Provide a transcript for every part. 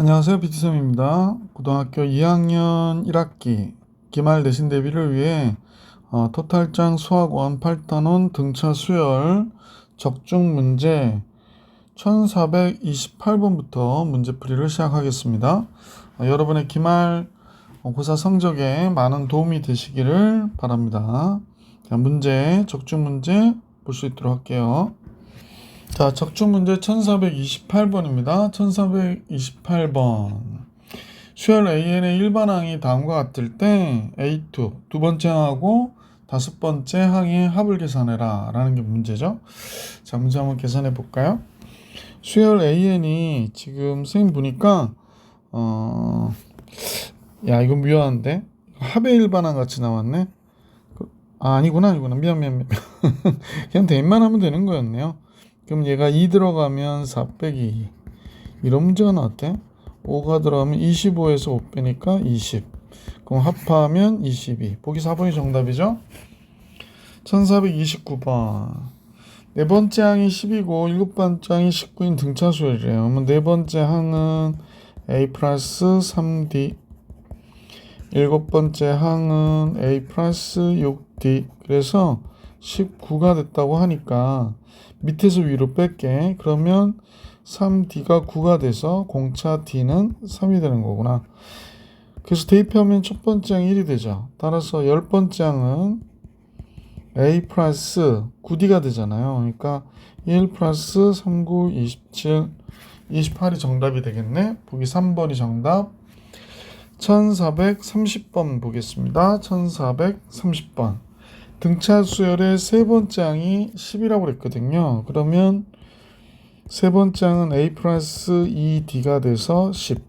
안녕하세요. 비티쌤입니다. 고등학교 2학년 1학기 기말 내신 대비를 위해 토탈장 수학원 8단원 등차 수열 적중 문제 1428번부터 문제풀이를 시작하겠습니다. 여러분의 기말 고사 성적에 많은 도움이 되시기를 바랍니다. 자, 적중 문제 볼 수 있도록 할게요. 자, 적중 문제 1428번입니다. 1428번. 수열 AN의 일반항이 다음과 같을 때 A2, 두 번째 항하고 다섯 번째 항의 합을 계산해라 라는 게 문제죠. 자, 문제 한번 계산해 볼까요? 수열 AN이 지금 선생님 보니까 이건 묘한데 합의 일반항 같이 나왔네. 아니구나. 미안. 그냥 대입만 하면 되는 거였네요. 그럼 얘가 2 들어가면 4 빼기 2. 이런 문제가 나왔대. 5가 들어가면 25에서 5 빼니까 20. 그럼 합하면 22. 보기 4번이 정답이죠. 1429번. 네 번째 항이 10이고 일곱 번째 항이 19인 등차 수열이래요. 그러면 네 번째 항은 A 플러스 3D. 일곱 번째 항은 A 플러스 6D. 그래서 19가 됐다고 하니까 밑에서 위로 뺄게. 그러면 3D가 9가 돼서 공차 D는 3이 되는 거구나. 그래서 대입하면 첫 번째 항이 1이 되죠. 따라서 열 번째 항은 A 플러스 9D가 되잖아요. 그러니까 1 플러스 3, 9, 27, 28이 정답이 되겠네. 보기 3번이 정답. 1430번 보겠습니다. 1430번. 등차 수열의 세 번째 항이 10이라고 그랬거든요. 그러면 세 번째 항은 A 플러스 2D가 돼서 10.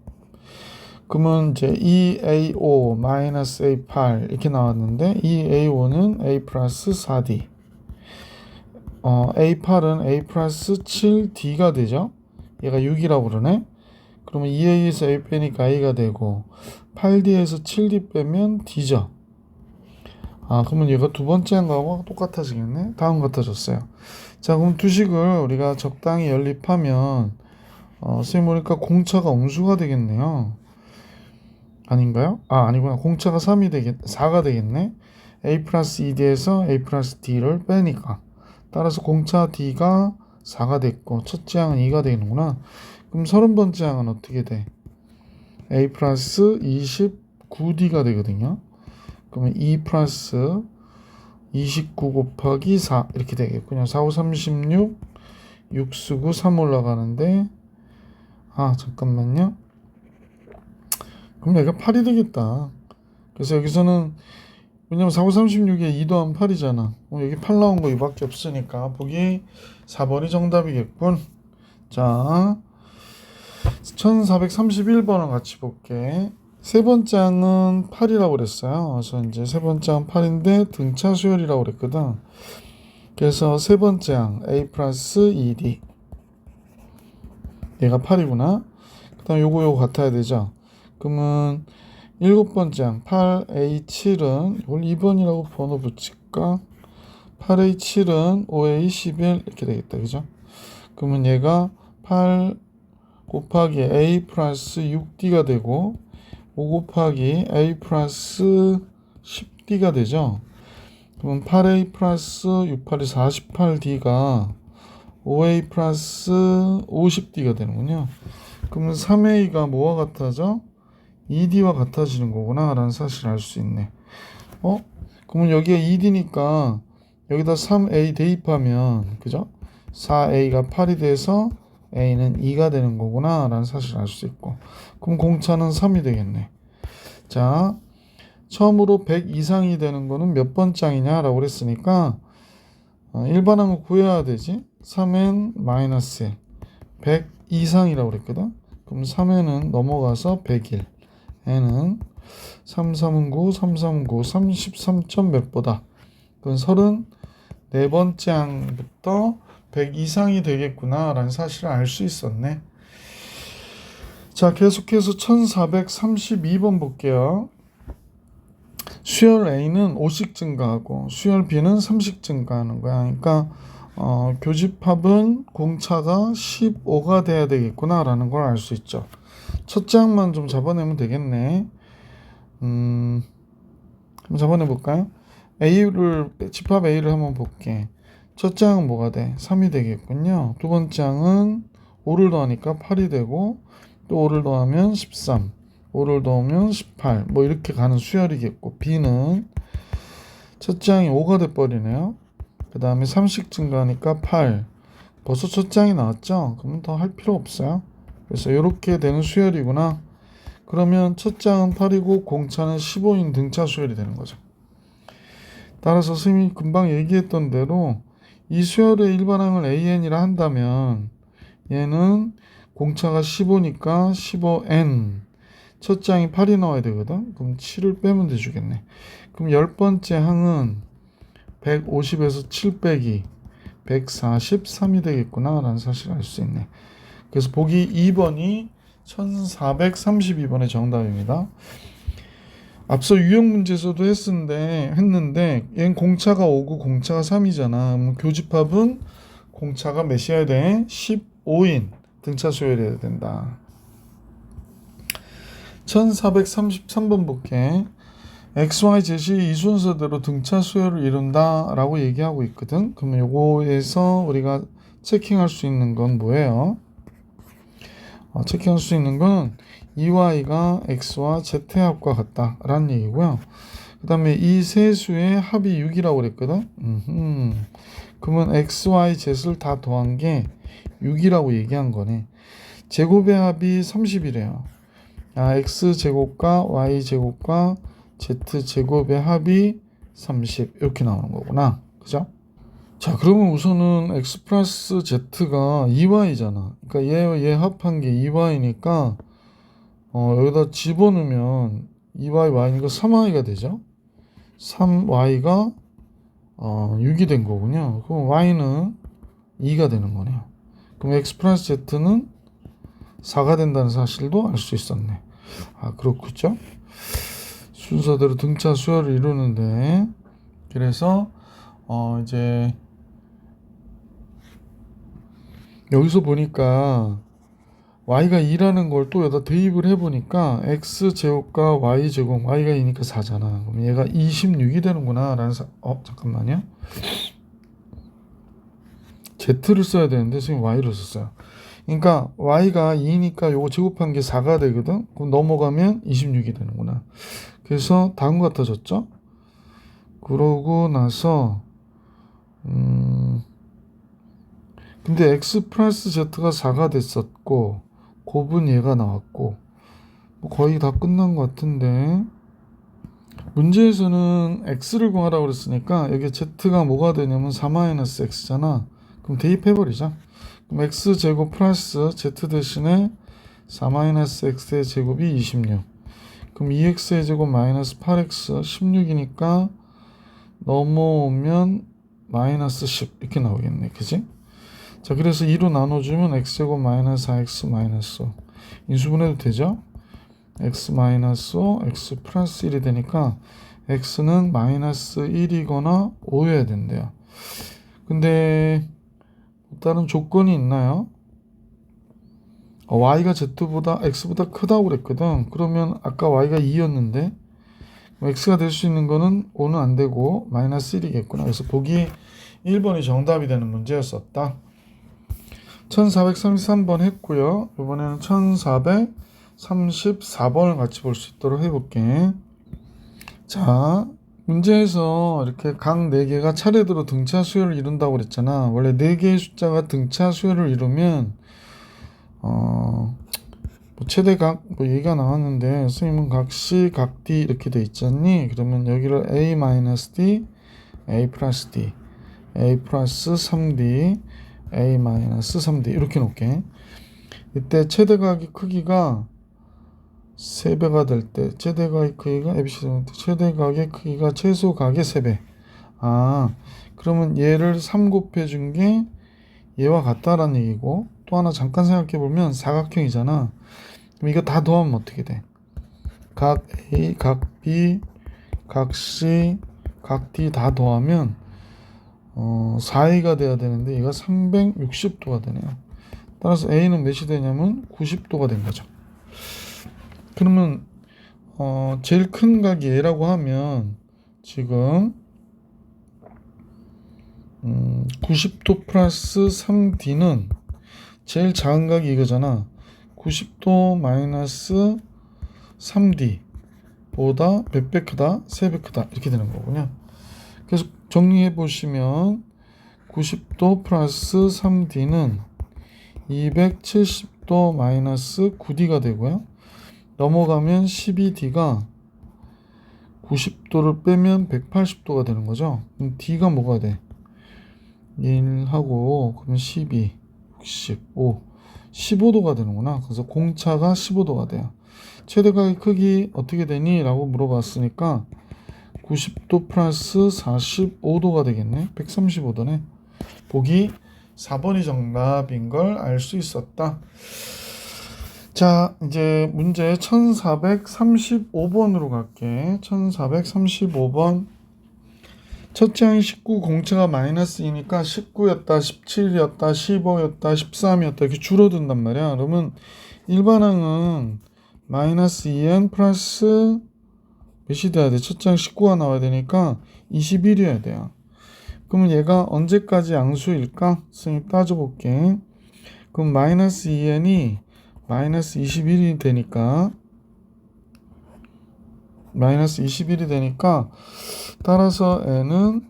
그러면 이제 2A5 마이너스 A8 이렇게 나왔는데 2A5는 A 플러스 4D. A8은 A 플러스 7D가 되죠. 얘가 6이라고 그러네. 그러면 2A에서 A 빼니까 A가 되고 8D에서 7D 빼면 D죠. 그러면 얘가 두 번째 항하고 똑같아지겠네. 다음 같아졌어요. 자, 그럼 두식을 우리가 적당히 연립하면 선생님 보니까 공차가 음수가 되겠네요. 아닌가요? 아니구나. 공차가 4가 되겠네. A 플러스 2D에서 A 플러스 D를 빼니까. 따라서 공차 D가 4가 됐고 첫째 항은 2가 되는구나. 그럼 30번째 항은 어떻게 돼? A 플러스 29D가 되거든요. 그러면 2 플러스 29 곱하기 4 이렇게 되겠군요. 4, 5, 36, 6 쓰고 3 올라가는데 잠깐만요. 그럼 얘가 8이 되겠다. 그래서 여기서는 왜냐면 4, 5, 36에 2 더하면 8이잖아. 여기 8 나온 거 이밖에 없으니까 보기 4번이 정답이겠군. 자, 1431번을 같이 볼게. 세 번째 항은 8이라고 그랬어요. 그래서 이제 세 번째 항 8인데 등차 수열이라고 그랬거든. 그래서 세 번째 항 A 플러스 2D 얘가 8이구나. 그 다음 요거 같아야 되죠. 그러면 일곱 번째 항 8A7은 이걸 2번이라고 번호 붙일까? 8A7은 5A11 이렇게 되겠다. 그죠? 그러면 얘가 8 곱하기 A 플러스 6D가 되고 5 곱하기 A 플러스 10D가 되죠. 그럼 8A 플러스 68이 48D가 5A 플러스 50D가 되는군요. 그러면 3A가 뭐와 같아져? 2D와 같아지는 거구나 라는 사실을 알 수 있네. 그러면 여기가 2D니까 여기다 3A 대입하면 그죠? 4A가 8이 돼서 A는 2가 되는 거구나 라는 사실을 알 수 있고, 그럼 공차는 3이 되겠네. 자, 처음으로 100 이상이 되는 거는 몇 번째 항이냐 라고 그랬으니까 일반항을 구해야 되지. 3n 마이너스 1 100 이상이라고 그랬거든. 그럼 3n은 넘어가서 101, n은 3, 3은 9, 3, 3은 9, 33점 몇 보다. 그건 34번째 항부터 100 이상이 되겠구나 라는 사실을 알 수 있었네. 자, 계속해서 1432번 볼게요. 수열 A는 5씩 증가하고 수열 B는 3씩 증가하는 거야. 그러니까 교집합은 공차가 15가 돼야 되겠구나 라는 걸 알 수 있죠. 첫째 항만 좀 잡아내면 되겠네. 한번 잡아내 볼까요? 집합 A를 한번 볼게. 첫째 항은 뭐가 돼? 3이 되겠군요. 두 번째 항은 5를 더하니까 8이 되고, 또 5를 더하면 13, 5를 더하면 18, 뭐 이렇게 가는 수열이겠고, B는 첫째 항이 5가 돼버리네요. 그 다음에 3씩 증가하니까 8. 벌써 첫째 항이 나왔죠? 그러면 더 할 필요 없어요. 그래서 이렇게 되는 수열이구나. 그러면 첫째 항은 8이고 공차는 15인 등차 수열이 되는 거죠. 따라서 선생님이 금방 얘기했던 대로 이 수열의 일반항을 AN이라 한다면 얘는 공차가 15니까 15N, 첫째 항이 8이 나와야 되거든. 그럼 7을 빼면 되주겠네. 그럼 10번째 항은 150에서 7 빼기 143이 되겠구나 라는 사실을 알 수 있네. 그래서 보기 2번이 1432번의 정답입니다. 앞서 유형 문제에서도 했는데 얘는 공차가 5고 공차가 3이잖아. 그럼 교집합은 공차가 몇이어야 돼? 15인 등차 수열해야 된다. 1433번 볼게. XY 제시 이 순서대로 등차 수열을 이룬다 라고 얘기하고 있거든. 그러면 요거에서 우리가 체킹할 수 있는 건 뭐예요? 체킹할 수 있는 건 EY가 X와 Z의 합과 같다 라는 얘기고요. 그 다음에 이 세 수의 합이 6이라고 그랬거든. 그러면 X, Y, Z를 다 더한 게 6이라고 얘기한 거네. 제곱의 합이 30이래요. X 제곱과 Y 제곱과 Z 제곱의 합이 30 이렇게 나오는 거구나. 그죠? 자, 그러면 우선은 X 플러스 Z가 2Y잖아. 그러니까 얘와 얘 합한 게 2Y니까 여기다 집어넣으면 2Y, Y니까 3Y가 되죠. 3Y가 6이 된 거군요. 그럼 Y는 2가 되는 거네요. 그럼 X 플러스 Z는 4가 된다는 사실도 알 수 있었네. 그렇겠죠? 순서대로 등차 수열을 이루는데, 그래서 이제 여기서 보니까 y가 2라는 걸 또 여기다 대입을 해보니까 x제곱과 y제곱, y가 2니까 4잖아. 그럼 얘가 26이 되는구나 라는 잠깐만요. z를 써야 되는데 지금 y를 썼어요. 그러니까 y가 2니까 요거 제곱한 게 4가 되거든. 그럼 넘어가면 26이 되는구나. 그래서 다음과 같아졌죠. 그러고 나서 근데 x 플러스 z가 4가 됐었고 곱은 얘가 나왔고 뭐 거의 다 끝난 것 같은데, 문제에서는 x를 구하라고 그랬으니까 여기 z가 뭐가 되냐면 4-x잖아. 그럼 대입해버리자. 그럼 x제곱 플러스 z 대신에 4-x의 제곱이 26. 그럼 2x의 제곱 마이너스 8x 16이니까 넘어오면 마이너스 10 이렇게 나오겠네. 그지? 자, 그래서 2로 나눠주면 x제곱 마이너스 4x 마이너스 5 인수분해도 되죠? x 마이너스 5, x 플러스 1이 되니까 x는 마이너스 1이거나 5여야 된대요. 근데 다른 조건이 있나요? y가 z보다 x보다 크다고 그랬거든. 그러면 아까 y가 2였는데 x가 될 수 있는 거는 5는 안 되고 마이너스 1이겠구나. 그래서 보기 1번이 정답이 되는 문제였었다. 1433번 했고요. 이번에는 1434번을 같이 볼 수 있도록 해볼게. 자, 문제에서 이렇게 각 4개가 차례대로 등차 수열을 이룬다고 그랬잖아. 원래 4개의 숫자가 등차 수열을 이루면 뭐 최대각 뭐 얘기가 나왔는데, 선생님은 각 C, 각 D 이렇게 돼 있잖니. 그러면 여기를 A-D, A 플러스 D, A 플러스 3D, A-3D 이렇게 놓을게. 이때 최대각의 크기가 3배가 될 때 최대각의 크기가 최대각의 크기가 최소각의 3배. 그러면 얘를 3 곱해준 게 얘와 같다라는 얘기고, 또 하나 잠깐 생각해보면 사각형이잖아. 그럼 이거 다 더하면 어떻게 돼? 각 A, 각 B, 각 C, 각 D 다 더하면 4A가 돼야 되는데 얘가 360도가 되네요. 따라서 A는 몇이 되냐면 90도가 된 거죠. 그러면 제일 큰 각이 얘라고 하면 지금 90도 플러스 3D는 제일 작은 각이 이거잖아. 90도 마이너스 3D 보다 몇 배 크다? 3배 크다. 이렇게 되는 거군요. 그래서 정리해 보시면 90도 플러스 3D는 270도 마이너스 9D가 되고요. 넘어가면 12D가 90도를 빼면 180도가 되는 거죠. 그럼 D가 뭐가 돼? 1하고 그러면 12, 65, 15도가 되는구나. 그래서 공차가 15도가 돼요. 최대각의 크기 어떻게 되니? 라고 물어봤으니까 90도 플러스 45도가 되겠네. 135도네. 보기 4번이 정답인 걸 알 수 있었다. 자, 이제 문제 1435번으로 갈게. 1435번. 첫째 항이 19, 공차가 마이너스 2니까 19였다, 17이었다, 15였다, 13이었다 이렇게 줄어든단 말이야. 그러면 일반항은 마이너스 2n 플러스 몇이 돼야 돼? 첫째 항 19가 나와야 되니까 21이어야 돼요. 그러면 얘가 언제까지 양수일까? 선생님 따져볼게. 그럼 마이너스 2n이 마이너스 21이 되니까 따라서 n은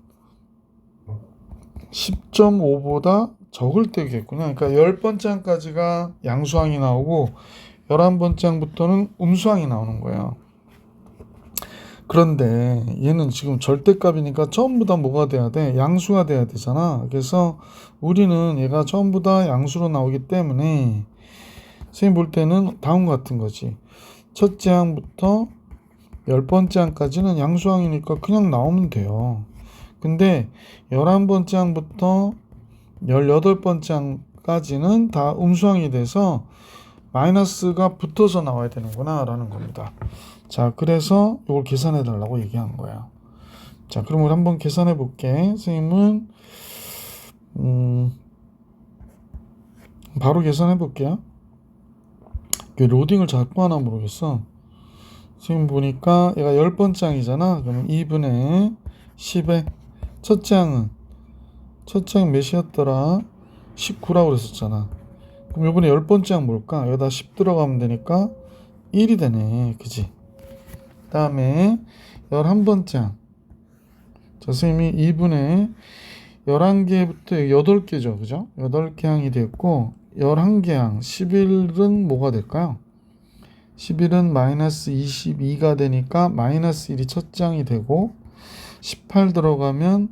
10.5보다 적을 때겠구나. 그러니까 10번째 항까지가 양수항이 나오고 11번째 항부터는 음수항이 나오는 거예요. 그런데 얘는 지금 절대값이니까 전부 다 뭐가 돼야 돼? 양수가 돼야 되잖아. 그래서 우리는 얘가 전부 다 양수로 나오기 때문에 선생님 볼 때는 다음과 같은 거지. 첫째 항부터 10번째 항까지는 양수항이니까 그냥 나오면 돼요. 근데 11번째 항부터 18번째 항까지는 다 음수항이 돼서 마이너스가 붙어서 나와야 되는구나 라는 겁니다. 자, 그래서 이걸 계산해 달라고 얘기한 거야. 자, 그럼 우리 한번 계산해 볼게. 선생님은 바로 계산해 볼게요. 로딩을 자꾸 하나 모르겠어. 지금 보니까 얘가 10번째 항이잖아. 그러면 2분의 10에 첫째 항은 몇이었더라? 19라고 그랬었잖아. 그럼 이번에 10번째 항 뭘까? 여기다 10 들어가면 되니까 1이 되네. 그지? 그 다음에 11번째 항. 자, 선생님이 2분의 11개부터 8개죠. 그죠? 8개 항이 됐고 11개 항 11은 뭐가 될까요? 11은 마이너스 22가 되니까 마이너스 1이 첫째 항이 되고 18 들어가면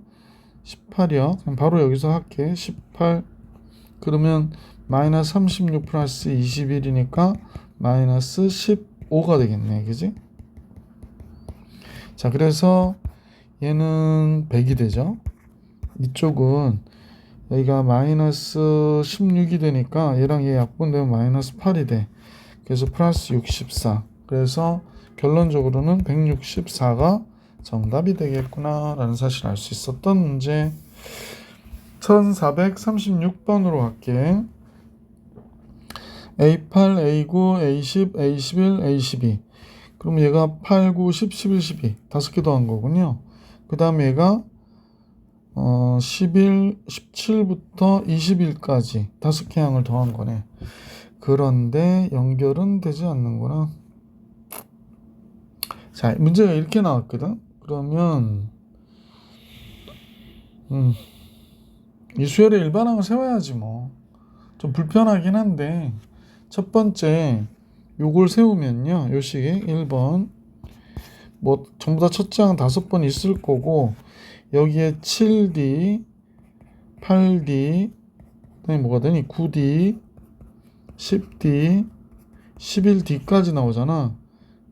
18이요. 그럼 바로 여기서 할게. 18 그러면 마이너스 36 플러스 21이니까 마이너스 15가 되겠네. 그지? 자, 그래서 얘는 100이 되죠. 이쪽은 여기가 마이너스 16이 되니까 얘랑 얘 약분되면 마이너스 8이 돼. 그래서 플러스 64. 그래서 결론적으로는 164가 정답이 되겠구나 라는 사실을 알 수 있었던 문제. 1436번으로 갈게. A8, A9, A10, A11, A12. 그럼 얘가 8, 9, 10, 11, 12 다섯 개 더한 거군요. 그 다음에 얘가 11, 17부터 21까지 다섯 개 항을 더한 거네. 그런데 연결은 되지 않는구나. 자, 문제가 이렇게 나왔거든. 그러면 이 수열의 일반항을 세워야지 뭐. 좀 불편하긴 한데 첫 번째 요걸 세우면요. 요 식이 1번 뭐 전부 다 첫째 항 5번 있을 거고 여기에 7D, 8D 그다음에 뭐가 되니? 9D, 10D, 11D까지 나오잖아.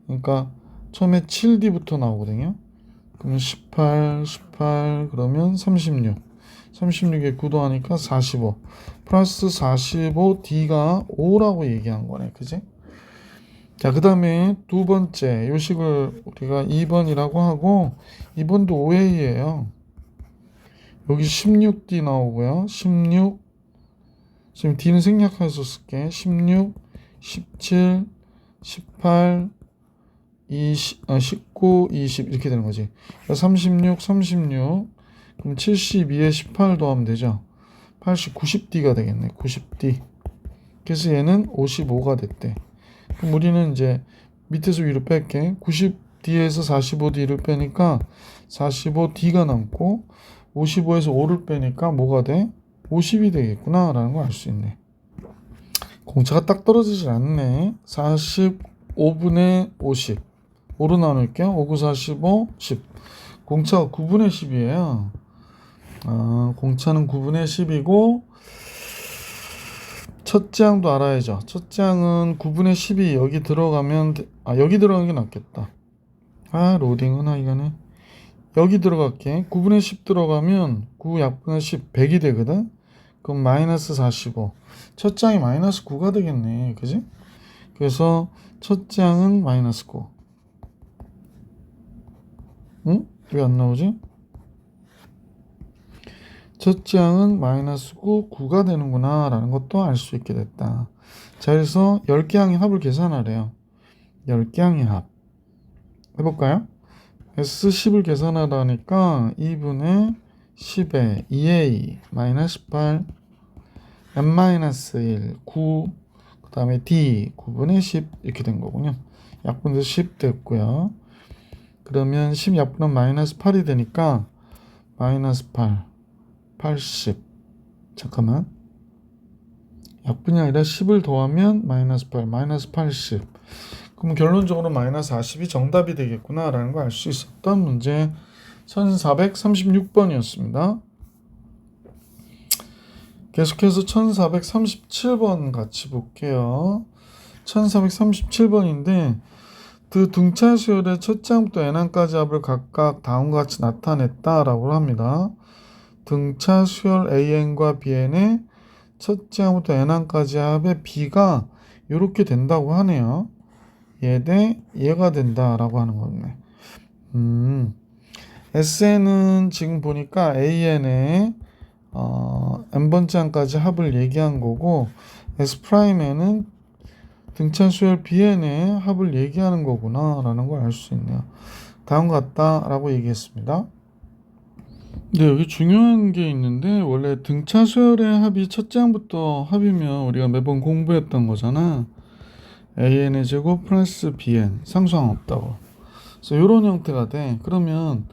그러니까 처음에 7D부터 나오거든요. 그러면 18 그러면 36. 36에 9 더하니까 45. 플러스 45D가 5라고 얘기한 거네. 그지? 자, 그 다음에 두 번째 요식을 우리가 2번이라고 하고 2번도 5A예요. 여기 16D 나오고요. 16 지금 D는 생략해서 쓸게. 16, 17, 18, 19, 20 이렇게 되는 거지. 36, 36. 그럼 72에 18 더하면 되죠. 80, 90D가 되겠네. 90D. 그래서 얘는 55가 됐대. 그럼 우리는 이제 밑에서 위로 뺄게. 90D에서 45D를 빼니까 45D가 남고 55에서 5를 빼니까 뭐가 돼? 50이 되겠구나 라는 걸 알 수 있네. 공차가 딱 떨어지질 않네. 45분의 50. 5로 나눌게요. 5, 9, 45, 10. 공차가 9분의 10이에요. 공차는 9분의 10이고 첫째 항도 알아야죠. 첫째 항은 9분의 10이 여기 들어가면 여기 들어가는 게 낫겠다. 로딩은 하여간에 여기 들어갈게. 9분의 10 들어가면 9 약분의 10 100이 되거든. 그럼 마이너스 45. 첫째 항이 마이너스 9가 되겠네. 그지? 그래서 첫째 항은 마이너스 9. 응? 왜 안 나오지? 첫째 항은 마이너스 9, 9가 되는구나 라는 것도 알 수 있게 됐다. 자, 그래서 10개 항의 합을 계산하래요. 10개 항의 합 해볼까요? S10을 계산하라니까 2분의 10에 2A 마이너스 8 n-1 9 그 다음에 D 9분의 10 이렇게 된 거군요. 약분돼서 10 됐고요. 그러면 10 약분은 마이너스 8이 되니까 마이너스 8 80. 잠깐만. 약분이 아니라 10을 더하면 마이너스 8, 마이너스 80. 그럼 결론적으로 마이너스 40이 정답이 되겠구나 라는 걸 알 수 있었던 문제 1436번이었습니다. 계속해서 1437번 같이 볼게요. 1437번인데 그 등차수열의 첫째 항부터 n항까지 합을 각각 다음과 같이 나타냈다라고 합니다. 등차수열 an과 bn의 첫째 항부터 n항까지 합의 b가 이렇게 된다고 하네요. 얘 대 얘가 된다라고 하는 거네. SN은 지금 보니까 AN의 n번째 항까지 합을 얘기한 거고 S'N은 등차수열 BN의 합을 얘기하는 거구나 라는 걸 알 수 있네요. 다음과 같다라고 얘기했습니다. 네, 여기 중요한 게 있는데 원래 등차수열의 합이 첫째 항부터 합이면 우리가 매번 공부했던 거잖아. AN의 제곱 플러스 BN 상수항 없다고. 그래서 이런 형태가 돼. 그러면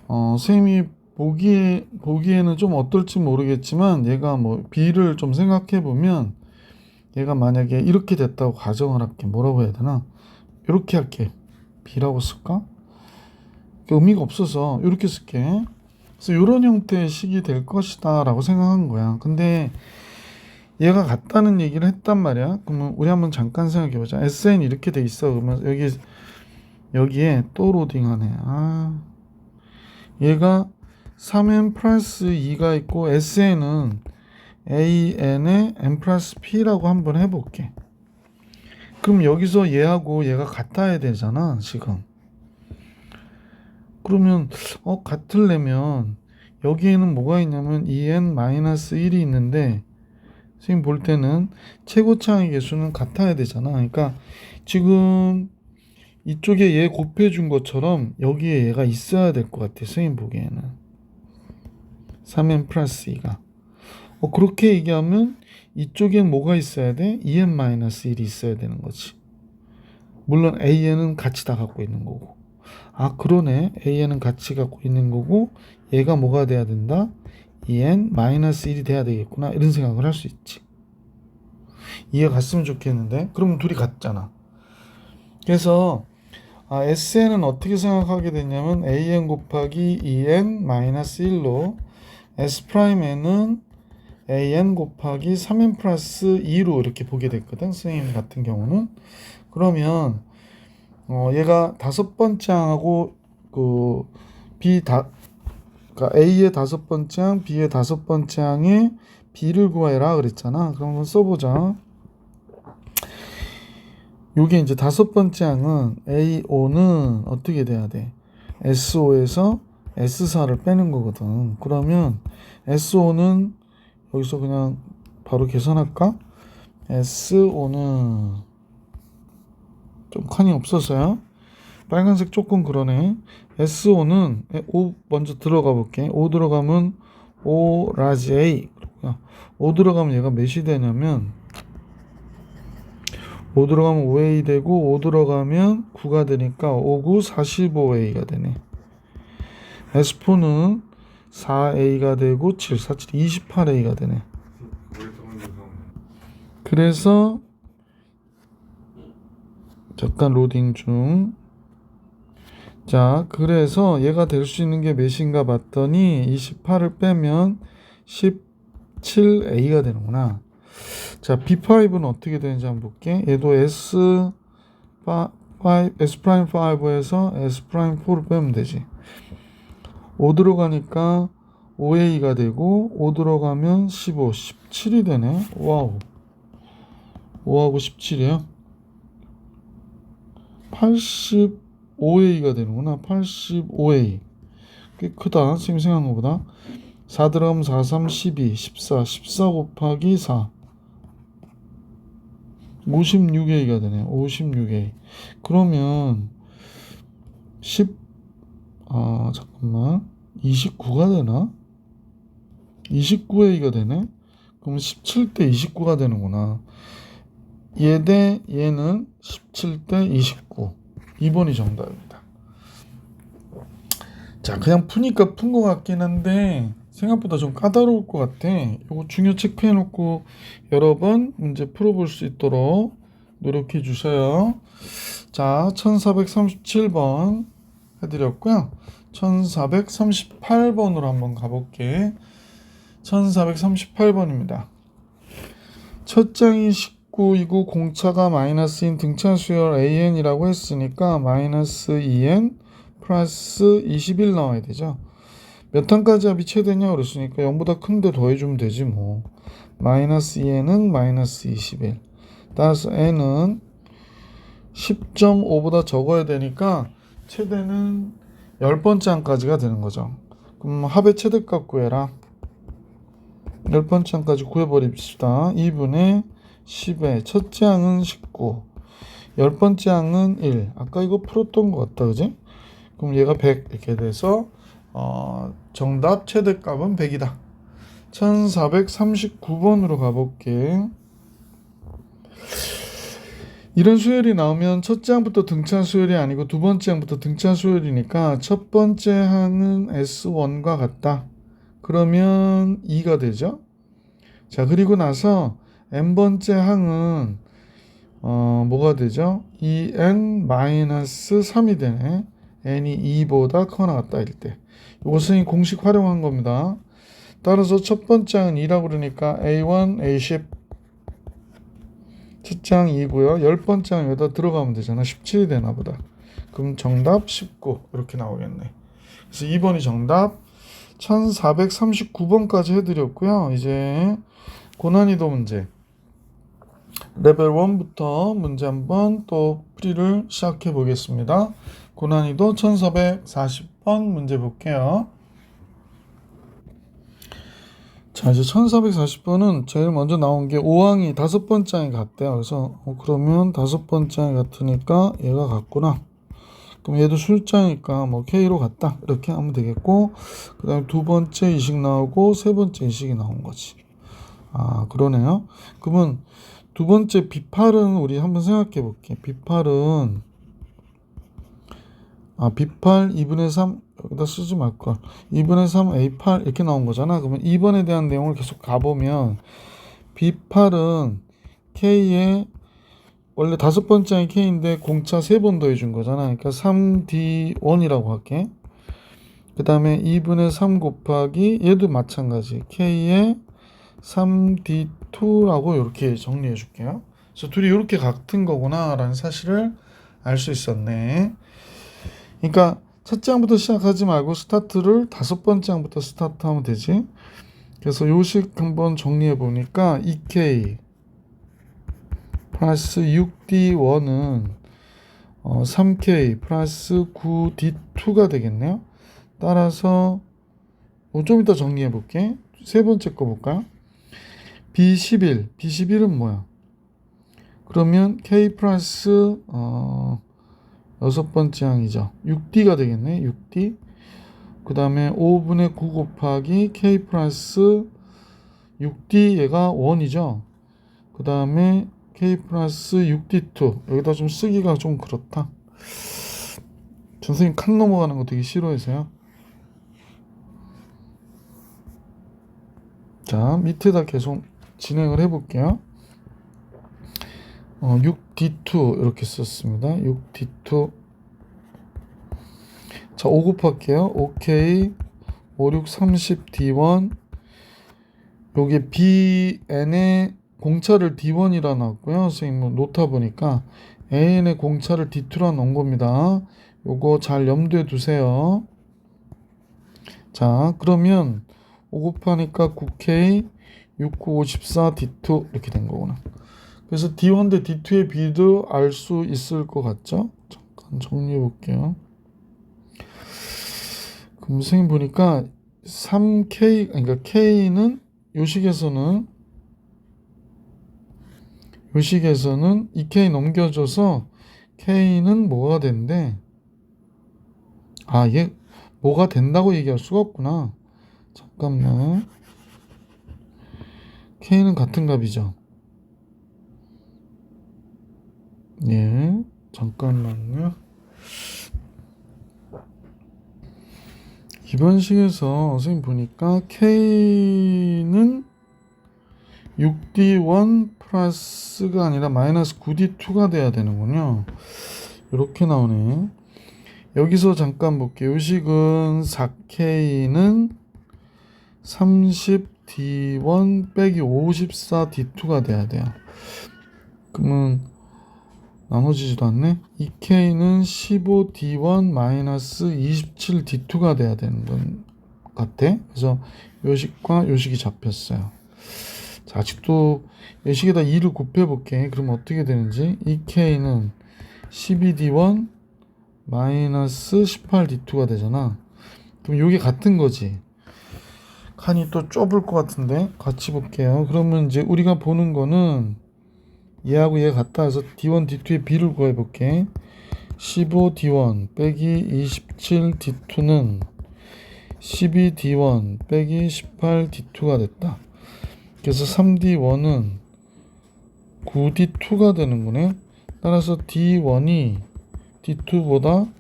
선생님이 보기에는 좀 어떨지 모르겠지만 얘가 뭐 B를 좀 생각해 보면 얘가 만약에 이렇게 됐다고 가정을 할게. 뭐라고 해야 되나? 이렇게 할게. B라고 쓸까? 의미가 없어서 이렇게 쓸게. 그래서 이런 형태의 식이 될 것이다 라고 생각한 거야. 근데 얘가 같다는 얘기를 했단 말이야. 그러면 우리 한번 잠깐 생각해 보자. SN 이렇게 돼 있어. 그러면 여기에 또 로딩하네. 얘가 3n 플러스 2가 있고 SN은 AN의 n 플러스 P라고 한번 해볼게. 그럼 여기서 얘하고 얘가 같아야 되잖아 지금. 그러면 같으려면 여기에는 뭐가 있냐면 2n-1이 있는데 선생님 볼 때는 최고차항의 개수는 같아야 되잖아. 그러니까 지금 이쪽에 얘 곱해준 것처럼 여기에 얘가 있어야 될 것 같아. 선생님 보기에는 3n 플러스 2가 그렇게 얘기하면 이쪽엔 뭐가 있어야 돼? 2n-1이 있어야 되는 거지. 물론 AN은 같이 다 갖고 있는 거고. 그러네. AN은 같이 갖고 있는 거고 얘가 뭐가 돼야 된다? 2n-1이 돼야 되겠구나. 이런 생각을 할 수 있지. 이해가 갔으면 좋겠는데 그러면 둘이 같잖아. 그래서 SN은 어떻게 생각하게 되냐면 AN 곱하기 2n-1로 S'N은 AN 곱하기 3n 플러스 2로 이렇게 보게 됐거든. 선생님 같은 경우는. 그러면 얘가 다섯 번째 항하고 그러니까 A의 다섯 번째 항, B의 다섯 번째 항에 B를 구해라 그랬잖아. 그럼 한번 써보자. 요게 이제 다섯 번째 항은 AO는 어떻게 돼야 돼? SO에서 S4를 빼는 거거든. 그러면 SO는 여기서 그냥 바로 계산할까? SO는 좀 칸이 없어서요. 빨간색 조금 그러네. SO는 O 먼저 들어가 볼게. O 들어가면 O 라지 A. O 들어가면 얘가 몇이 되냐면 5 들어가면 5A 되고 5 들어가면 9가 되니까 5, 9, 45A가 되네. S4는 4A가 되고 7, 4, 7, 28A가 되네. 그래서 잠깐 로딩 중. 자, 그래서 얘가 될 수 있는 게 몇인가 봤더니 28을 빼면 17A가 되는구나. 자, B5는 어떻게 되는지 한번 볼게. 얘도 S'5에서 S'4를 빼면 되지. 5 들어가니까 5A가 되고 5 들어가면 15, 17이 되네. 와우. 5하고 17이야. 85A가 되는구나. 85A. 꽤 크다. 지금 생각한 것보다. 4 들어가면 4, 3, 12, 14. 14 곱하기 4. 56A가 되네. 56A. 그러면 잠깐만. 29가 되나? 29A가 되네. 그럼 17대 29가 되는구나. 얘 대 얘는 17대 29. 2번이 정답입니다. 자, 그냥 푸니까 푼 것 같긴 한데 생각보다 좀 까다로울 것 같아. 이거 중요 체크해 놓고 여러 번 문제 풀어볼 수 있도록 노력해 주세요. 자, 1437번 해드렸고요. 1438번으로 한번 가볼게. 1438번입니다. 첫 장이 19이고 공차가 마이너스인 등차 수열 AN이라고 했으니까 마이너스 2N 플러스 21 나와야 되죠. 몇 항까지 합이 최대냐 그랬으니까 0보다 큰데 더해주면 되지 뭐. 마이너스 2N은 마이너스 21. 따라서 N은 10.5보다 적어야 되니까 최대는 10번째 항까지가 되는 거죠. 그럼 합의 최대값 구해라. 10번째 항까지 구해버립시다. 2분의 10의 첫째 항은 19. 10번째 항은 1. 아까 이거 풀었던 것 같다. 그지? 그럼 얘가 100 이렇게 돼서 정답 최대값은 100이다. 1439번으로 가볼게. 이런 수열이 나오면 첫째 항부터 등차 수열이 아니고 두 번째 항부터 등차 수열이니까 첫 번째 항은 S1과 같다. 그러면 2가 되죠. 자, 그리고 나서 n번째 항은 뭐가 되죠? 2n-3이 되네. n이 2보다 커나 같다 일 때. 이것은 공식 활용한 겁니다. 따라서 첫 번째 항은 2라고 그러니까 A1, A10 첫째 항 2고요. 10번째 항 여기다 들어가면 되잖아. 17이 되나 보다. 그럼 정답 19 이렇게 나오겠네. 그래서 2번이 정답. 1439번까지 해드렸고요. 이제 고난이도 문제 레벨 1부터 문제 한번 또 풀이를 시작해 보겠습니다. 고난이도 1440번 문제 볼게요. 자, 이제 1440번은 제일 먼저 나온 게 5항이 5번째 항이 같대요. 그래서 그러면 5번째 항이 같으니까 얘가 같구나. 그럼 얘도 숫자니까 뭐 K로 같다 이렇게 하면 되겠고, 그 다음에 두 번째 이식 나오고 세 번째 이식이 나온 거지. 아, 그러네요. 그러면 두 번째 B8은 우리 한번 생각해 볼게. B8은 B8 2분의 3 여기다 쓰지 말걸. 2분의 3 A8 이렇게 나온 거잖아. 그러면 2번에 대한 내용을 계속 가보면 B8은 K에 원래 5번째 K인데 공차 3번 더해준 거잖아. 그러니까 3D1이라고 할게. 그 다음에 2분의 3 곱하기 얘도 마찬가지 K에 3D2라고 이렇게 정리해 줄게요. 그래서 둘이 이렇게 같은 거구나 라는 사실을 알 수 있었네. 그러니까 첫째 항부터 시작하지 말고 스타트를 5번째 항부터 스타트하면 되지. 그래서 요식 한번 정리해 보니까 2K 플러스 6D1은 3K 플러스 9D2가 되겠네요. 따라서 좀 이따 정리해 볼게. 세 번째 거 볼까요? B11은 뭐야? 그러면 K 플러스 여섯 번째 항이죠. 6D가 되겠네. 6D. 그 다음에 5분의 9 곱하기 K 플러스 6D 얘가 1이죠. 그 다음에 K 플러스 6D2 여기다 좀 쓰기가 좀 그렇다. 선생님 칸 넘어가는 거 되게 싫어해서요. 자, 밑에다 계속 진행을 해볼게요. 6D2 이렇게 썼습니다. 6D2. 자, 5 곱할게요. 오케이. 5, 6, 30D1. 요게 BN의 공차를 D1이라 놨고요. 선생님 놓다 보니까 AN의 공차를 D2라 놓은 겁니다. 요거 잘 염두에 두세요. 자, 그러면 5 곱하니까 9K, 6, 9, 54, D2 이렇게 된 거구나. 그래서 D1 대 D2의 비도 알 수 있을 것 같죠? 잠깐 정리해 볼게요. 그럼 선생님 보니까 3K, 그러니까 K는 요식에서는 2K 넘겨줘서 K는 뭐가 된대? 아, 얘 뭐가 된다고 얘기할 수가 없구나. 잠깐만. K는 같은 값이죠. 예, 잠깐만요. 이번 식에서 선생님 보니까 K는 6D1 플러스가 아니라 마이너스 9D2가 돼야 되는군요. 이렇게 나오네. 여기서 잠깐 볼게요. 요식은 4K는 30D1 빼기 54D2가 돼야 돼요. 그러면 나눠지지도 않네. 2K는 15D1 마이너스 27D2가 돼야 되는 건 같아. 그래서 요식과 요식이 잡혔어요. 자, 아직도 요식에다 2를 곱해볼게. 그러면 어떻게 되는지. 2K는 12D1 마이너스 18D2가 되잖아. 그럼 요게 같은 거지. 칸이 또 좁을 것 같은데 같이 볼게요. 그러면 이제 우리가 보는 거는 얘하고 얘 같다 해서 D1, D2의 비를 구해볼게. 15D1 빼기 27D2는 12D1 빼기 18D2가 됐다. 그래서 3D1은 9D2가 되는 거네. 따라서 D1이 D2보다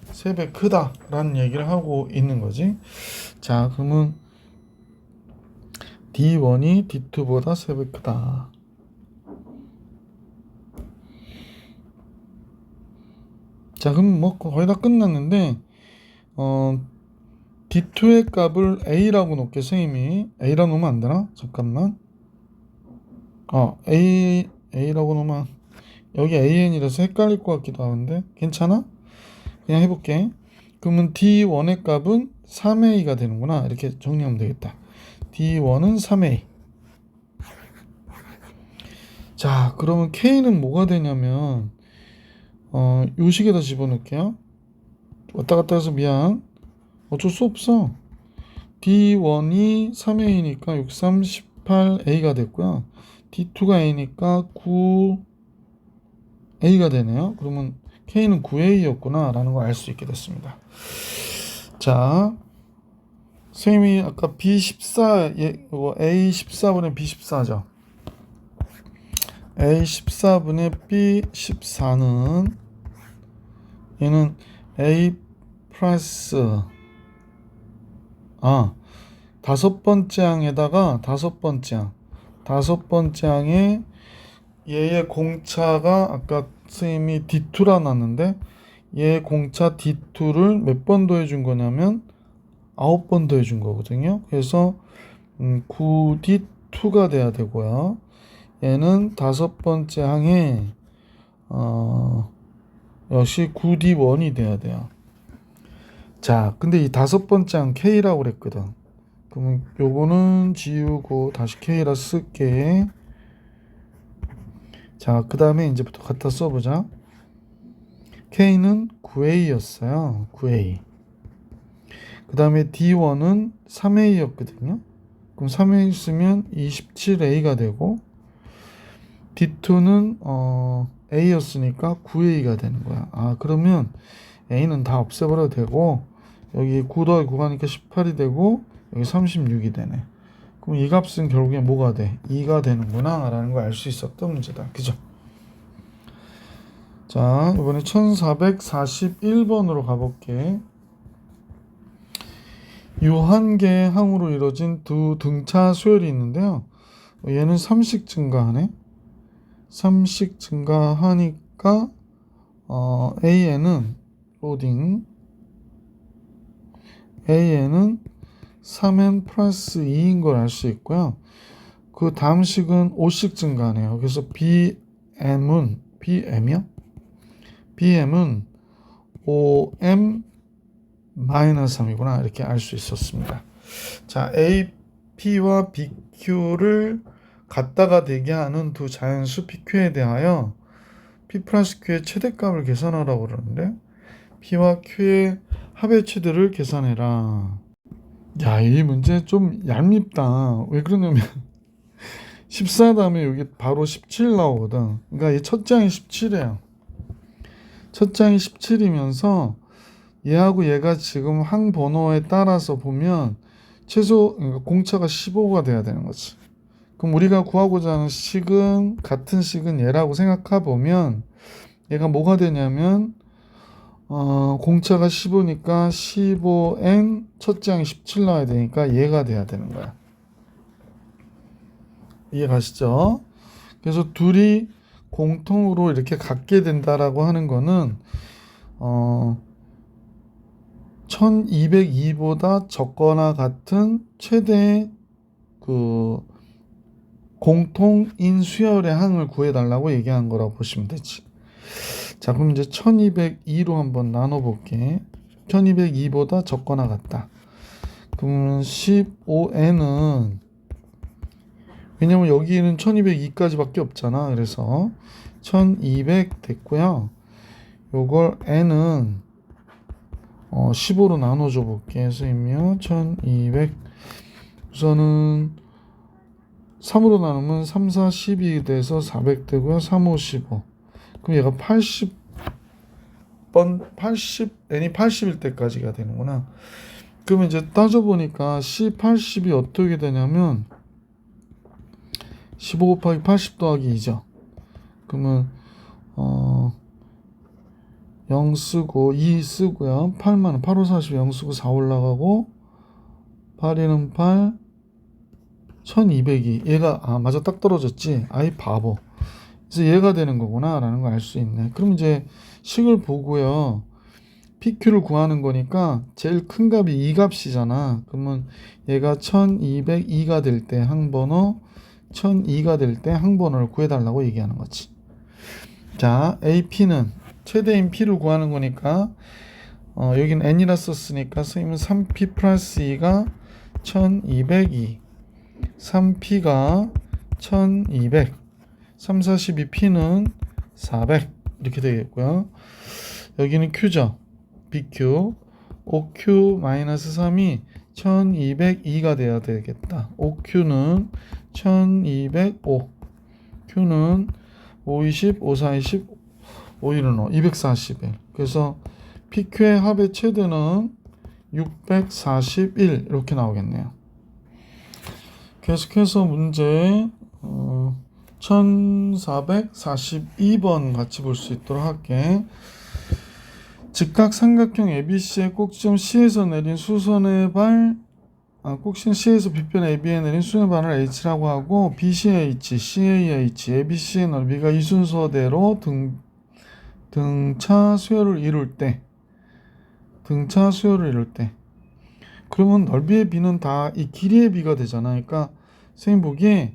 3배 크다 라는 얘기를 하고 있는 거지. 자, 그러면 D1이 D2보다 3배 크다. 자, 그럼 뭐 거의 다 끝났는데 D2의 값을 A라고 놓게 선생님이 A라고 놓으면 안 되나? 잠깐만. A라고 놓으면 여기 AN이라서 헷갈릴 것 같기도 하는데 괜찮아? 그냥 해볼게. 그러면 D1의 값은 3A가 되는구나. 이렇게 정리하면 되겠다. D1은 3A. 자, 그러면 K는 뭐가 되냐면 요식에다 집어넣을게요. 왔다 갔다 해서 미안. 어쩔 수 없어. D1이 3A니까 6, 3, 18A가 됐고요. D2가 A니까 9A가 되네요. 그러면 K는 9A였구나 라는 걸 알 수 있게 됐습니다. 자, 선생님이 아까 B14, A14분의 B14죠. A14분의 B14는 얘는 A 플러스 다섯 번째 항에다가 다섯 번째 항에 얘의 공차가 아까 선생님이 D2라 놨는데 얘 공차 D2를 몇 번 더해준 거냐면 9번 더해준 거거든요. 그래서 9D2가 돼야 되고요. 얘는 다섯 번째 항에 역시 9D1이 돼야 돼요. 자, 근데 이 다섯 번째 항 K라고 그랬거든. 그러면 요거는 지우고 다시 K라 쓸게. 자, 그 다음에 이제부터 갖다 써보자. K는 9A였어요. 9A. 그 다음에 D1은 3A였거든요. 그럼 3A 쓰면 27A가 되고 D2는 A였으니까 9A가 되는 거야. 아, 그러면 A는 다 없애버려도 되고, 여기 9 더하기 9 가니까 18이 되고, 여기 36이 되네. 그럼 이 값은 결국에 뭐가 돼? 2가 되는구나 라는 걸 알 수 있었던 문제다. 그죠? 자, 이번에 1441번으로 가볼게. 유한계 항으로 이루어진 두 등차 수열이 있는데요. 얘는 3씩 증가하네. 3씩 증가하니까 A에는 로딩 A에는 3n 플러스 2인 걸 알 수 있고요. 그 다음 식은 5씩 증가하네요. 그래서 BM이요? BM은 5m 마이너스 3이구나 이렇게 알 수 있었습니다. 자, AP와 BQ를 갖다가 되게 하는 두 자연수 PQ에 대하여 P 플러스 Q의 최대값을 계산하라고 그러는데 P와 Q의 합의 최대를 계산해라. 야, 이 문제 좀 얄밉다. 왜 그러냐면 14 다음에 여기 바로 17 나오거든. 그러니까 이 첫 장이 17이에요. 첫 장이 17이면서 얘하고 얘가 지금 항 번호에 따라서 보면 최소 그러니까 공차가 15가 돼야 되는 거지. 그럼 우리가 구하고자 하는 식은 같은 식은 얘라고 생각해 보면 얘가 뭐가 되냐면 공차가 15니까 15n 첫 장이 17 나와야 되니까 얘가 돼야 되는 거야. 이해 가시죠? 그래서 둘이 공통으로 이렇게 갖게 된다라고 하는 거는 1202보다 적거나 같은 최대의 그 공통인 수열의 항을 구해달라고 얘기한 거라고 보시면 되지. 자, 그럼 이제 1202로 한번 나눠볼게. 1202보다 적거나 같다. 그러면 15n은 왜냐면 여기는 1202까지밖에 없잖아. 그래서 1200 됐고요. 요걸 n은 15로 나눠줘 볼게. 선생님요. 1200 우선은 3으로 나누면 3, 4, 12 돼서 400 되고요. 3, 5, 15. 그럼 얘가 n이 80일 때까지가 되는구나. 그러면 이제 따져보니까 C80이 어떻게 되냐면 15 곱하기 80 더하기 2죠. 그러면 0 쓰고 2 쓰고요. 8만 8, 5, 40 0 쓰고 4 올라가고 8이는 8 1200이 얘가 맞아 딱 떨어졌지. 아이 바보. 그래서 얘가 되는 거구나 라는 걸 알 수 있네. 그럼 이제 식을 보고요. PQ를 구하는 거니까 제일 큰 값이 이 값이잖아. 그러면 얘가 1202가 될 때 항번호 1002가 될 때 항번호를 구해달라고 얘기하는 거지. 자, AP는 최대인 P를 구하는 거니까 여긴 N이라 썼으니까 선생님은 3P 플러스 2가 1202 3P가 1200 3, 42P는 400 이렇게 되겠고요. 여기는 Q죠. BQ 5Q-3이 1202가 돼야 되겠다. 5Q는 1205 Q는 520, 5420, 515, 241. 그래서 PQ의 합의 최대는 641 이렇게 나오겠네요. 계속해서 문제 1442번 같이 볼 수 있도록 할게. 직각 삼각형 ABC의 꼭지점 C에서 내린 수선의 발 꼭지점 C에서 빗변 AB에 내린 수선의 발을 H라고 하고 BCH, CAH, ABC의 넓이가 이 순서대로 등차 수열을 이룰 때 그러면 넓이의 비는 다 이 길이의 비가 되잖아. 그러니까 선생님 보기에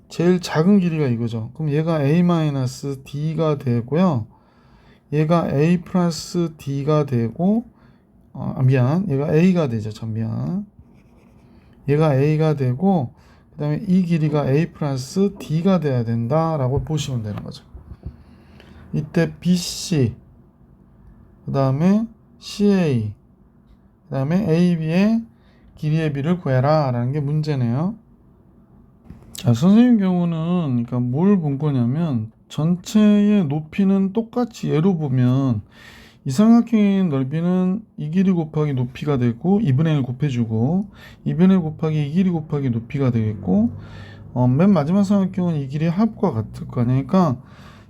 제일 작은 길이가 이거죠. 그럼 얘가 A-D가 되고요. 얘가 A 플러스 D가 되고 얘가 A가 되죠. 얘가 A가 되고 그 다음에 이 길이가 A 플러스 D가 돼야 된다라고 보시면 되는 거죠. 이때 BC 그 다음에 CA 그 다음에 AB의 길이의 비를 구해라 라는 게 문제네요. 자, 선생님 경우는 그러니까 뭘 본 거냐면 전체의 높이는 똑같이 예로 보면 이 삼각형의 넓이는 이 길이 곱하기 높이가 되고 2분의 1 곱해주고 2분의 1 곱하기 이 길이 곱하기 높이가 되겠고 맨 마지막 삼각형은 이 길이 합과 같을 거 아니야. 그러니까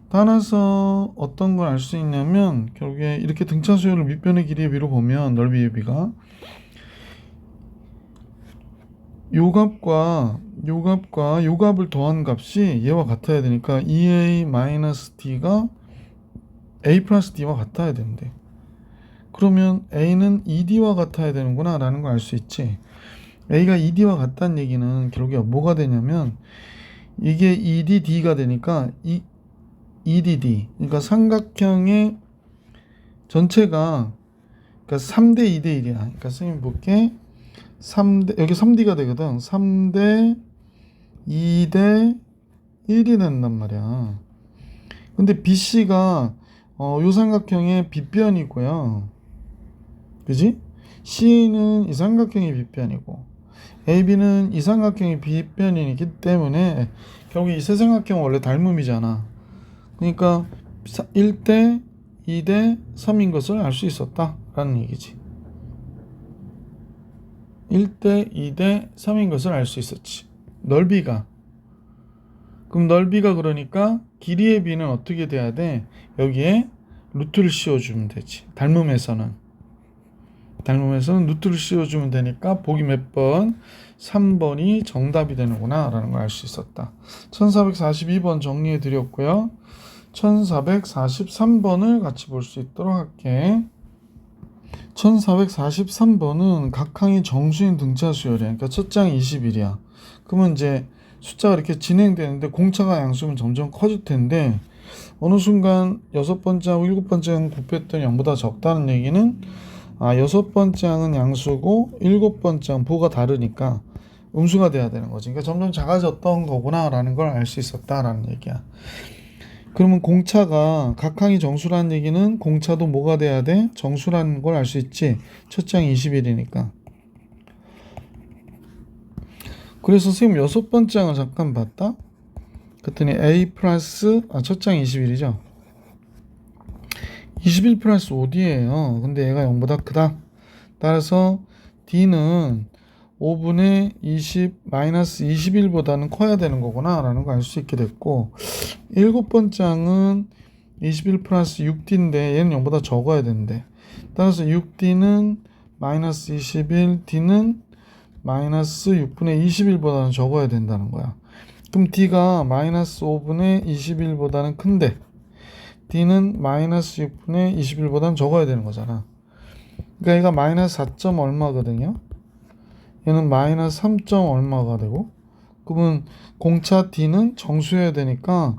따라서 어떤 걸 알 수 있냐면 결국에 이렇게 등차 수열을 밑변의 길이의 비로 보면 넓이의 비가 요 값과 요 값을 더한 값이 얘와 같아야 되니까 2a-d가 a 플러스 d와 같아야 된대. 그러면 a는 2d와 같아야 되는구나 라는 걸 알 수 있지. a가 2d와 같다는 얘기는 결국에 뭐가 되냐면 이게 2d, d가 되니까 2dd 그러니까 삼각형의 전체가 그러니까 3대 2대 1이야. 그러니까 선생님 볼게. 3대 여기 3d가 되거든. 3대 2대 1이 된단 말이야. 근데 BC가 요 삼각형의 빗변이고요. 그지? C는 이 삼각형의 빗변이고 AB는 이 삼각형의 빗변이기 때문에 결국 이 세 삼각형은 원래 닮음이잖아. 그러니까 1대 2대 3인 것을 알 수 있었다 라는 얘기지. 1대 2대 3인 것을 알 수 있었지. 넓이가 그럼 넓이가 그러니까 길이의 비는 어떻게 돼야 돼? 여기에 루트를 씌워주면 되지. 닮음에서는 루트를 씌워주면 되니까 보기 몇 번? 3번이 정답이 되는구나 라는 걸 알 수 있었다. 1442번 정리해 드렸고요. 1443번을 같이 볼 수 있도록 할게. 1443번은 각항이 정수인 등차 수열이야. 그러니까 첫 장이 21이야. 그러면 이제 숫자가 이렇게 진행되는데 공차가 양수면 점점 커질 텐데 어느 순간 6번째하고 7번째는 곱했더니 0보다 적다는 얘기는 6번째 항은 양수고 7번째 항 보가 다르니까 음수가 돼야 되는 거지. 그러니까 점점 작아졌던 거구나 라는 걸 알 수 있었다라는 얘기야. 그러면 공차가 각항이 정수라는 얘기는 공차도 뭐가 돼야 돼? 정수라는 걸 알 수 있지. 첫 장이 21이니까. 그래서 선생님 6번째 장을 잠깐 봤다. 그랬더니 A 플러스 첫 장이 21이죠. 21 플러스 5D예요. 근데 얘가 0보다 크다. 따라서 D는 5분의 20 마이너스 21보다는 커야 되는 거구나 라는 거 알 수 있게 됐고 7번째 항은 21 플러스 6D인데 얘는 0보다 적어야 되는데 따라서 6D는 마이너스 21 D는 마이너스 6분의 21보다는 적어야 된다는 거야. 그럼 D가 마이너스 5분의 21보다는 큰데 D는 마이너스 6분의 21보다는 적어야 되는 거잖아. 그러니까 얘가 마이너스 4점 얼마거든요. 얘는 마이너스 3점 얼마가 되고 그러면 공차 D는 정수여야 되니까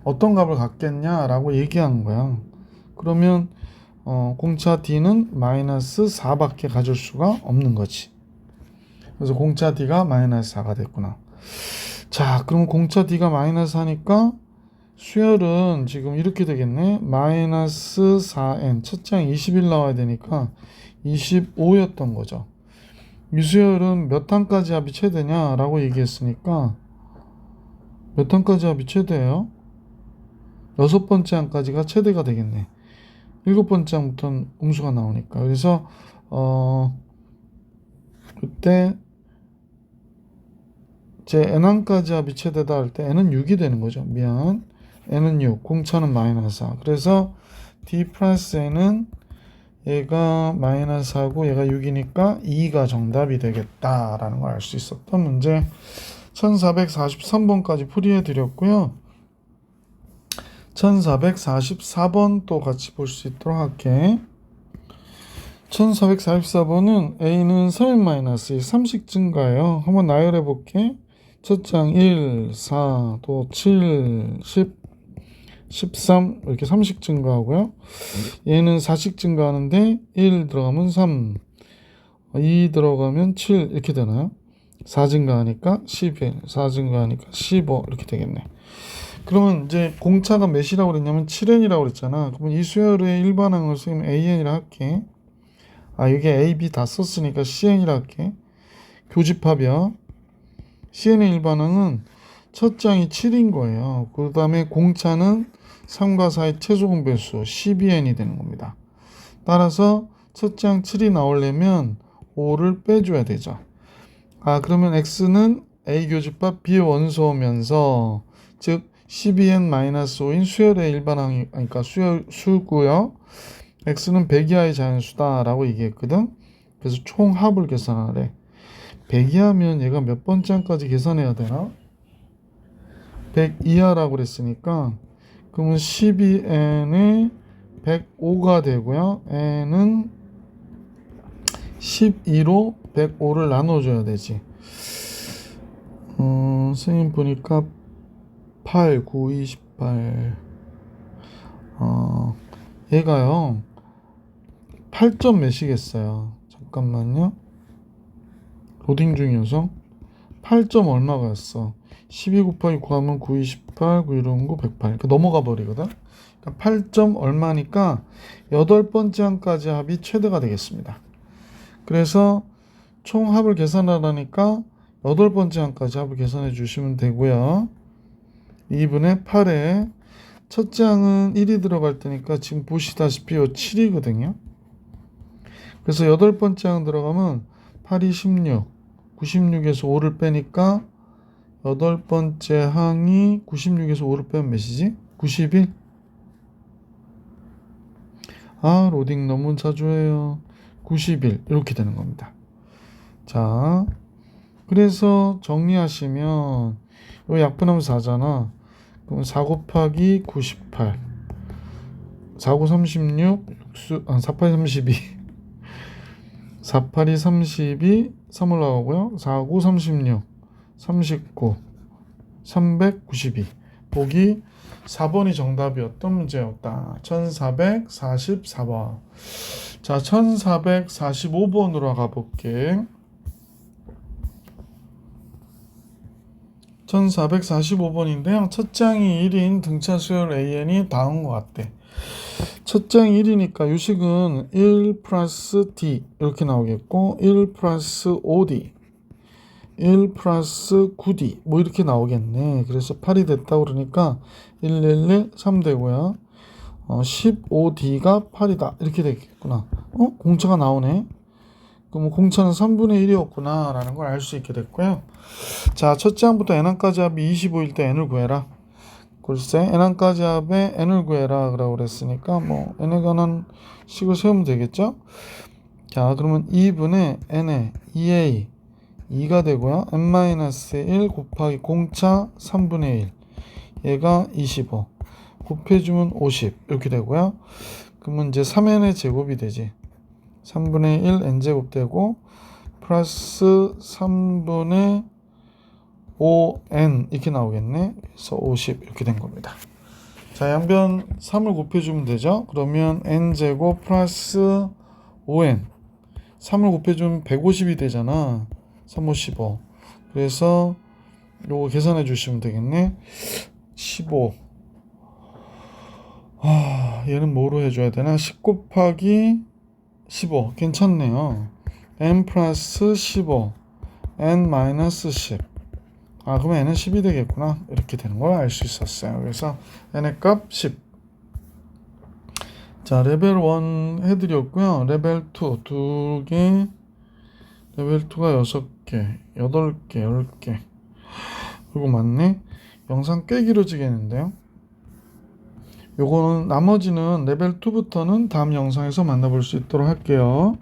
어떤 값을 갖겠냐라고 얘기하는 거야. 그러면 공차 D는 마이너스 4밖에 가질 수가 없는 거지. 그래서 공차 D가 마이너스 4가 됐구나. 자, 그럼 공차 D가 마이너스 4니까 수열은 지금 이렇게 되겠네. 마이너스 4n 첫 장 21 나와야 되니까 25였던 거죠. 이 수열은 몇 항까지 합이 최대냐 라고 얘기했으니까 몇 항까지 합이 최대예요? 6번째 항까지가 최대가 되겠네. 7번째 항부터는 음수가 나오니까. 그래서 그때 제 n항까지 합이 최대다 할 때 n은 6이 되는 거죠. 미안. n은 6, 공차는 마이너스 4. 그래서 d 플러스 n은 얘가 마이너스 4고 얘가 6이니까 2가 정답이 되겠다라는 걸 알 수 있었던 문제 1443번까지 풀이해 드렸고요. 1444번 또 같이 볼 수 있도록 할게. 1444번은 A는 3n-2 3씩 증가해요. 한번 나열해 볼게. 첫 장 1, 4, 또 7, 10, 13 이렇게 3씩 증가하고요. 얘는 4씩 증가하는데 1 들어가면 3, 2 들어가면 7 이렇게 되나요? 4 증가하니까 11, 4 증가하니까 15 이렇게 되겠네. 그러면 이제 공차가 몇이라고 그랬냐면 7n이라고 그랬잖아. 그러면 이 수열의 일반항을 쓰면 an이라 할게. 여기 a, b 다 썼으니까 cn이라 할게. 교집합이야. CN의 일반항은 첫 장이 7인 거예요. 그 다음에 공차는 3과 4의 최소공 배수 12n이 되는 겁니다. 따라서 첫 장 7이 나오려면 5를 빼줘야 되죠. 그러면 x는 a 교집합 b 원소면서 즉 12n-5인 수열의 일반항이 그러니까 수고요. x는 100 이하의 자연수다라고 얘기했거든. 그래서 총합을 계산하래. 100 이하면 얘가 몇 번째 항까지 계산해야 되나? 100 이하라고 그랬으니까 그러면 12n이 105가 되고요. n은 12로 105를 나눠줘야 되지. 선생님 보니까 8, 9, 28 얘가요 8점 몇이겠어요. 잠깐만요. 로딩 중이어서 8점 얼마가였어. 12 곱하기 9 하면 9, 28, 9, 1, 9, 108 그러니까 넘어가 버리거든. 그러니까 8점 얼마니까 8번째 항까지 합이 최대가 되겠습니다. 그래서 총 합을 계산하라니까 8번째 항까지 합을 계산해 주시면 되고요. 2분의 8에 첫째 항은 1이 들어갈 테니까 지금 보시다시피 7이거든요. 그래서 8번째 항 들어가면 8이 16, 96에서 5를 빼니까 8번째 항이 96에서 5를 빼면 몇이지? 91? 로딩 너무 자주 해요. 91 이렇게 되는 겁니다. 자, 그래서 정리하시면 요 약분하면 4잖아. 그럼 4 곱하기 98 4, 9, 36 4, 8, 32 4, 8이 32 3 올라가고요. 4, 9, 36 39 392 보기 4번이 정답이었던 문제였다. 1444번. 자, 1445번으로 가볼게. 1445번인데요. 첫 장이 1인 등차 수열 AN이 다음 것 같대. 첫 장이 1이니까 유식은 1 플러스 D 이렇게 나오겠고 1 플러스 5D 1 플러스 9D 뭐 이렇게 나오겠네. 그래서 8이 됐다 그러니까 111 3 되고요. 15D가 8이다 이렇게 되겠구나. 공차가 나오네. 그럼 공차는 3분의 1이었구나 라는 걸 알 수 있게 됐고요. 자, 첫째 항부터 n항까지 합이 25일 때 n을 구해라. 글쎄 n항까지 합에 n을 구해라 라고 그랬으니까 뭐 n에 관한 식을 세우면 되겠죠. 자, 그러면 2분의 n에 2a 2가 되고요. n-1 곱하기 공차 3분의 1 얘가 25 곱해주면 50 이렇게 되고요. 그러면 이제 3n의 제곱이 되지. 3분의 1 n제곱 되고 플러스 3분의 5n 이렇게 나오겠네. 그래서 50 이렇게 된 겁니다. 자, 양변 3을 곱해주면 되죠. 그러면 n제곱 플러스 5n 3을 곱해주면 150이 되잖아. 355 그래서 요거 계산해 주시면 되겠네. 15 얘는 뭐로 해줘야 되나? 10 곱하기 15 괜찮네요. n 플러스 15 n 마이너스 10 그러면 n은 10이 되겠구나. 이렇게 되는 걸 알 수 있었어요. 그래서 n의 값 10. 자, 레벨 1 해드렸고요. 레벨 2 2개, 레벨 2가 6개, 8개, 10개. 그리고 맞네. 영상 꽤 길어지겠는데요. 요거는 나머지는 레벨 2부터는 다음 영상에서 만나볼 수 있도록 할게요.